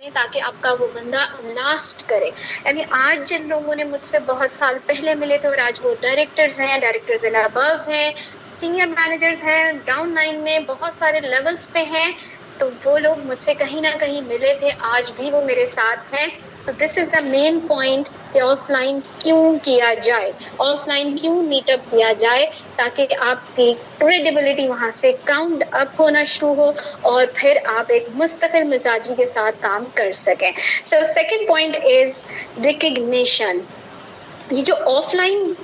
ताकि आपका वो बंदा लास्ट करे। यानी आज जिन लोगों ने मुझसे बहुत साल पहले मिले थे और आज वो डायरेक्टर्स हैं, डायरेक्टर्स एंड अबव हैं, सीनियर मैनेजर्स हैं, डाउन लाइन में बहुत सारे लेवल्स पे हैं, तो वो लोग मुझसे कहीं ना कहीं मिले थे, आज भी वो मेरे साथ हैं। तो this is the main point कि ऑफलाइन क्यों किया जाए, ऑफलाइन क्यों मीटअप किया जाए, ताकि आपकी क्रेडिबिलिटी वहां से काउंट अप होना शुरू हो और फिर आप एक मुस्तकिल मिजाजी के साथ काम कर सकें। So second point is recognition. ये जो ऑफलाइन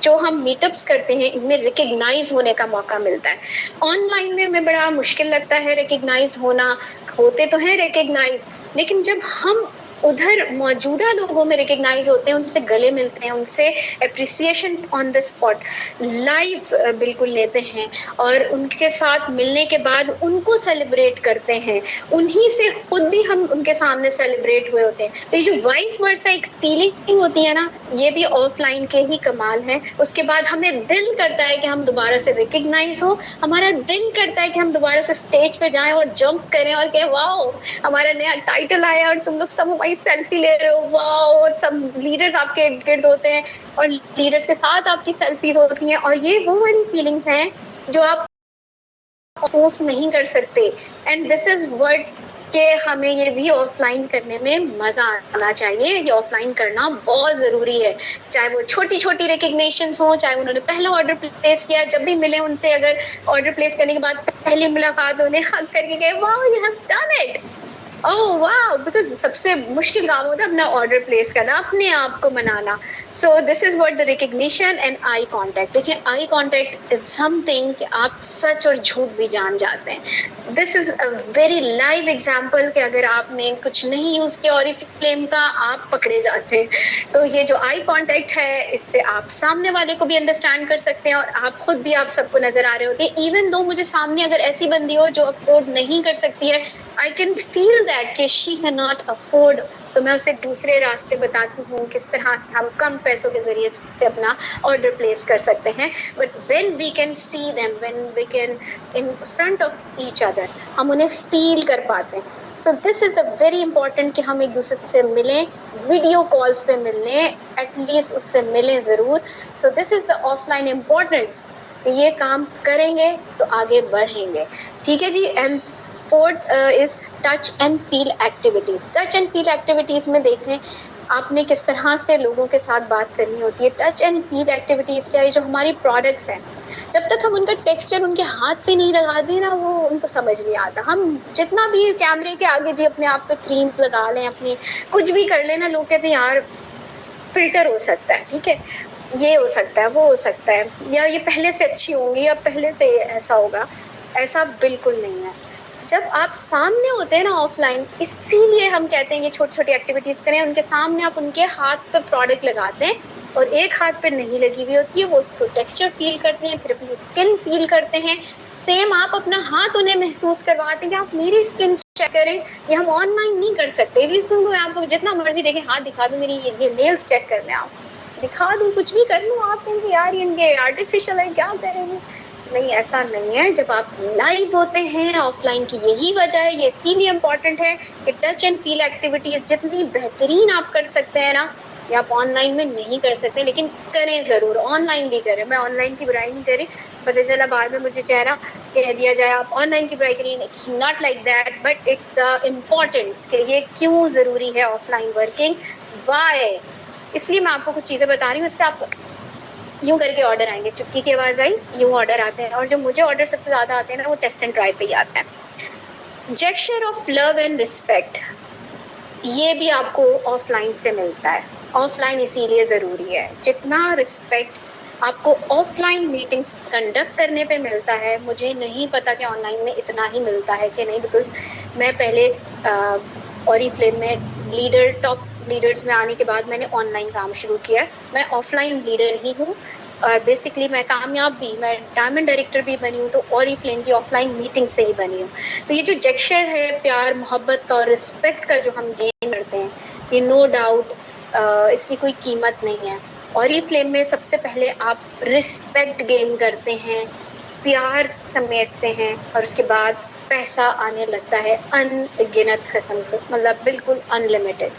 जो हम मीटअप्स करते हैं इनमें रिकग्नाइज होने का मौका मिलता है। ऑनलाइन में हमें बड़ा मुश्किल लगता है रिकग्नाइज होना, होते तो हैं रिकग्नाइज, लेकिन जब हम उधर मौजूदा लोगों में रिकग्नाइज होते हैं, उनसे गले मिलते हैं, उनसे appreciation on the spot live बिल्कुल लेते हैं और उनके साथ मिलने के बाद उनको सेलिब्रेट करते हैं, उन्हीं से खुद भी हम उनके सामने सेलिब्रेट हुए होते हैं। तो ये जो वाइस वर्सा एक फीलिंग होती है ना, ये भी ऑफलाइन के ही कमाल है। उसके बाद हमें दिल करता है कि हम दोबारा से रिकग्नाइज हो, हमारा दिल करता है कि हम दोबारा से स्टेज पे जाएं और जंप करें और कहें वाओ हमारा नया टाइटल आया और तुम लोग सब हमारी सेल्फी ले रहे हो, वाओ। सब लीडर्स आपके इर्द गिर्द होते हैं और लीडर्स के साथ आपकी सेल्फीज होती हैं, और ये वो वाली फीलिंग्स हैं जो आप महसूस नहीं कर सकते। एंड दिस इज वर्ड कि हमें ये भी ऑफलाइन करने में मजा आना चाहिए। ये ऑफलाइन करना बहुत जरूरी है, चाहे वो छोटी छोटी रिकग्निशन हो, चाहे उन्होंने पहला ऑर्डर प्लेस किया, जब भी मिले उनसे, अगर ऑर्डर प्लेस करने के बाद पहली मुलाकात उन्हें हक करके गए, wow you have done it, oh वाह, बिकॉज सबसे मुश्किल काम होता है अपना ऑर्डर प्लेस करना, अपने आप को मनाना। सो this is what the recognition and eye contact. देखिए आई कांटेक्ट इज समथिंग कि आप सच और झूठ भी जान जाते हैं। This is a very live example कि अगर आपने कुछ नहीं यूज किया ऑरिफ्लेम का, आप पकड़े जाते हैं। तो ये जो आई कांटेक्ट है, इससे आप सामने वाले को भी अंडरस्टैंड कर सकते हैं और आप खुद भी आप सबको नजर आ रहे होते हैं। इवन दो मुझे सामने अगर ऐसी बंदी हो जो अफोर्ड नहीं कर सकती है, आई कैन फील दैट कि शी कैन नॉट अफोर्ड, तो मैं उसे दूसरे रास्ते बताती हूँ किस तरह से हम कम पैसों के जरिए से अपना ऑर्डर प्लेस कर सकते हैं। But when we can see them, when we can in front of each other, हम उन्हें फील कर पाते हैं। So this is a very important कि हम एक दूसरे से मिलें, वीडियो कॉल्स पे मिलें, एटलीस्ट उससे मिलें ज़रूर। So this is the offline importance, ये काम करेंगे तो आगे बढ़ेंगे। ठीक है जी। And fourth is touch and feel activities. Touch and feel activities में देखें आपने किस तरह से लोगों के साथ बात करनी होती है। टच एंड फील एक्टिविटीज क्या है, जो हमारी प्रोडक्ट्स हैं, जब तक हम उनका टेक्सचर उनके हाथ पे नहीं लगाते ना, वो उनको समझ नहीं आता। हम जितना भी कैमरे के आगे जी अपने आप पे क्रीम्स लगा लें, अपनी कुछ भी कर लेना, लोग कहते हैं यार फिल्टर हो सकता है, ठीक है, ये हो सकता है, वो हो सकता है, या ये पहले से अच्छी होंगी या पहले से ऐसा होगा। ऐसा बिल्कुल नहीं है। जब आप सामने होते हैं ना ऑफलाइन, इसीलिए हम कहते हैं ये छोटी छोटी एक्टिविटीज करें, उनके सामने आप उनके हाथ पे प्रोडक्ट लगाते हैं और एक हाथ पे नहीं लगी हुई होती है, वो उसको टेक्सचर फील करते हैं, फिर अपनी स्किन फील करते हैं। सेम आप अपना हाथ उन्हें महसूस करवाते हैं कि आप मेरी स्किन चेक करें। ये हम ऑनलाइन नहीं कर सकते, इसलिए मैं आपको जितना मर्जी देखें, हाथ दिखा दूँ मेरी ये नेल्स चेक कर लें, आप दिखा दूँ, कुछ भी कर लूँ, आप कहेंगे यार इनके आर्टिफिशियल है, क्या करेंगे। नहीं, ऐसा नहीं है। जब आप लाइव होते हैं, ऑफलाइन की यही वजह है, ये इसीलिए इम्पॉर्टेंट है कि टच एंड फील एक्टिविटीज जितनी बेहतरीन आप कर सकते हैं ना, ये आप ऑनलाइन में नहीं कर सकते, लेकिन करें ज़रूर, ऑनलाइन भी करें। मैं ऑनलाइन की बुराई नहीं करी, पता चला बाद में मुझे चेहरा कह दिया जाए आप ऑनलाइन की बुराई करिए, it's not like that, but it's the importance कि ये क्यों ज़रूरी है ऑफलाइन वर्किंग, वाई। इसलिए मैं आपको कुछ चीज़ें बता रही हूँ, इससे आप यूं करके ऑर्डर आएंगे, चुटकी की आवाज आई, यूं ऑर्डर आते हैं। और जो मुझे ऑर्डर सबसे ज्यादा आते हैं ना, वो टेस्ट एंड ड्राइव पे ही आता है। Gesture of love and respect, ये भी आपको ऑफलाइन से मिलता है। ऑफलाइन इसीलिए ज़रूरी है, जितना रिस्पेक्ट आपको ऑफलाइन मीटिंग्स कंडक्ट करने पे मिलता है, मुझे नहीं पता कि ऑनलाइन में इतना ही मिलता है कि नहीं, बिकॉज मैं पहले ऑरिफ्लेम में लीडर टॉप लीडर्स में आने के बाद मैंने ऑनलाइन काम शुरू किया। मैं ऑफलाइन लीडर ही हूँ और बेसिकली मैं कामयाब भी, मैं डायमंड डायरेक्टर भी बनी हूँ तो ऑरिफ्लेम की ऑफलाइन मीटिंग से ही बनी हूँ। तो ये जो जेस्चर है प्यार मोहब्बत और रिस्पेक्ट का जो हम गेन करते हैं, ये नो डाउट इसकी कोई कीमत नहीं है। ऑरिफ्लेम में सबसे पहले आप रिस्पेक्ट गेन करते हैं, प्यार समेटते हैं और उसके बाद पैसा आने लगता है अनगिनत किस्म से, मतलब बिल्कुल अनलिमिटेड।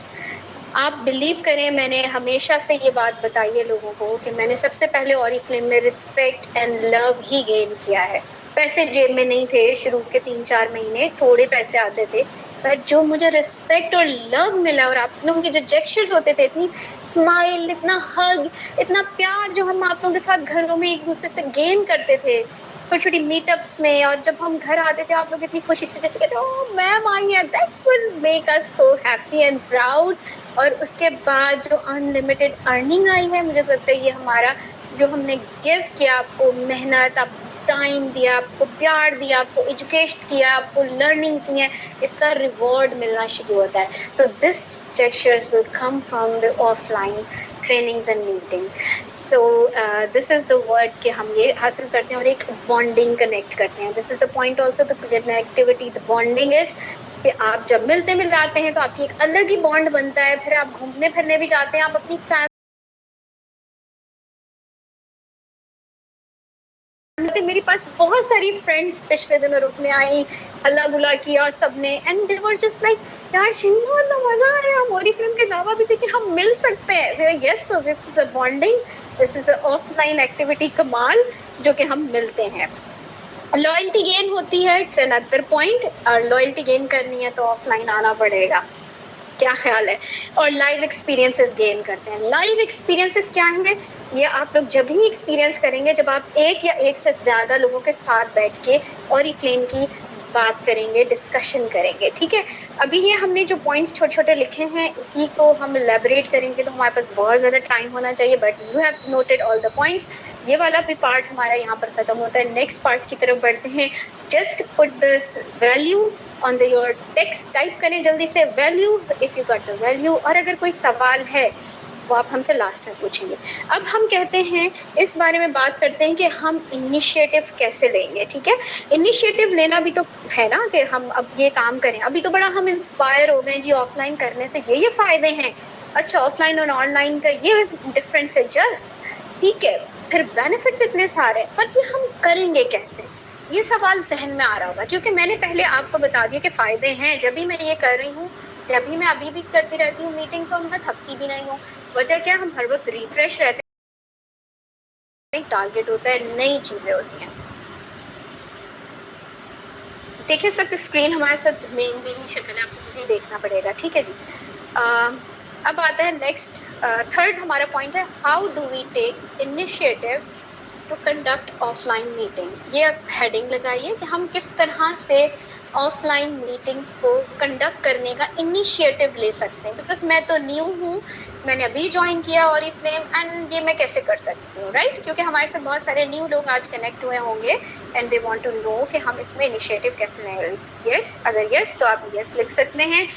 आप बिलीव करें, मैंने हमेशा से ये बात बताई है लोगों को कि मैंने सबसे पहले ऑरिफ्लेम में respect and love he gain किया है। पैसे जेब में नहीं थे शुरू के 3-4 महीने, थोड़े पैसे आते थे, पर जो मुझे रिस्पेक्ट और लव मिला, और आप लोगों के जो जेस्चर्स होते थे, इतनी स्माइल, इतना हग, इतना प्यार जो हम आप लोगों के साथ घरों में एक दूसरे से गेन करते थे छोटी छोटी मीटअप्स में, और जब हम घर आते थे आप लोग इतनी खुशी से जैसे कहते ओह मैम आई है, that's what make us so happy and proud. और उसके बाद जो अनलिमिटेड अर्निंग आई है, मुझे तो लगता है ये हमारा जो हमने गिव किया, आपको मेहनत, आप टाइम दिया, आपको प्यार दिया, आपको एजुकेट किया, आपको लर्निंग्स दी हैं, इसका रिवॉर्ड मिलना शुरू होता है। So this gestures will come from the offline trainings and meeting. So this is the word कि हम ये हासिल करते हैं और एक बॉन्डिंग कनेक्ट करते हैं। This is the point also, the connectivity, the bonding is कि आप जब मिलते मिलाते हैं तो आपकी एक अलग ही बॉन्ड बनता है। फिर आप घूमने फिरने भी जाते हैं, आप अपनी फैमिली, मेरे पास बहुत सारी फ्रेंड्स पिछले दिनों रुकने आई, हल्ला गुला किया सबने, and they were just like यार शिंगो इतना मजा आया, हमारी फिल्म के अलावा भी थे कि हम मिल सकते हैं। Yes, so this is a bonding, this is a offline activity कमाल, जो कि हम मिलते हैं। लॉयल्टी गेन होती है, इट्स अनदर पॉइंट, और लॉयल्टी गेन करनी है तो ऑफलाइन आना पड़ेगा। क्या ख्याल है? और लाइव एक्सपीरियंसेस गेन करते हैं। लाइव एक्सपीरियंसेस क्या हैं? ये आप लोग जब ही एक्सपीरियंस करेंगे जब आप एक या एक से ज़्यादा लोगों के साथ बैठ के ऑरिफ्लेम की बात करेंगे, डिस्कशन करेंगे, ठीक है। अभी ये हमने जो पॉइंट्स छोटे छोटे लिखे हैं, इसी को हम एलेबरेट करेंगे तो हमारे पास बहुत ज़्यादा टाइम होना चाहिए, but you have noted all the points. ये वाला भी पार्ट हमारा यहाँ पर ख़त्म होता है। नेक्स्ट पार्ट की तरफ बढ़ते हैं। Just put this value on the your text, type करें जल्दी से value, if you got the value, और अगर कोई सवाल है वो आप हमसे लास्ट में पूछेंगे। अब हम कहते हैं, इस बारे में बात करते हैं कि हम इनिशिएटिव कैसे लेंगे, ठीक है। इनिशिएटिव लेना भी तो है ना, कि हम अब ये काम करें। अभी तो बड़ा हम इंस्पायर हो गए जी ऑफलाइन करने से, ये फ़ायदे हैं। अच्छा, ऑफलाइन और ऑनलाइन का ये डिफरेंस है जस्ट, ठीक है। फिर बेनिफिट्स इतने सारे, पर ये हम करेंगे कैसे, ये सवाल जहन में आ रहा होगा। क्योंकि मैंने पहले आपको बता दिया कि फ़ायदे हैं, जब भी मैं ये कर रही हूँ, जब भी मैं अभी भी करती रहती हूँ मीटिंग्स, और मैं थकती भी नहीं हूँ। वजह क्या, हम हर वक्त रिफ्रेश रहते हैं, टारगेट होता है, नई चीज़ें होती हैं। देखिए सब स्क्रीन हमारे साथ मेरी शक्ल है, आपको मुझे देखना पड़ेगा, ठीक है जी। अब आता है नेक्स्ट, थर्ड हमारा पॉइंट है, how do we take initiative to conduct offline meeting. ये हेडिंग लगाइए कि हम किस तरह से ऑफलाइन मीटिंग्स को कंडक्ट करने का इनिशिएटिव ले सकते हैं। बिकॉज मैं तो न्यू हूँ, मैंने अभी ज्वाइन किया ऑरिफ्लेम, एंड ये मैं कैसे कर सकती हूँ, राइट। क्योंकि हमारे साथ बहुत सारे न्यू लोग आज कनेक्ट हुए होंगे, and they want to know कि हम इसमें इनिशिएटिव कैसे लें। यस, अगर यस तो आप यस लिख सकते हैं।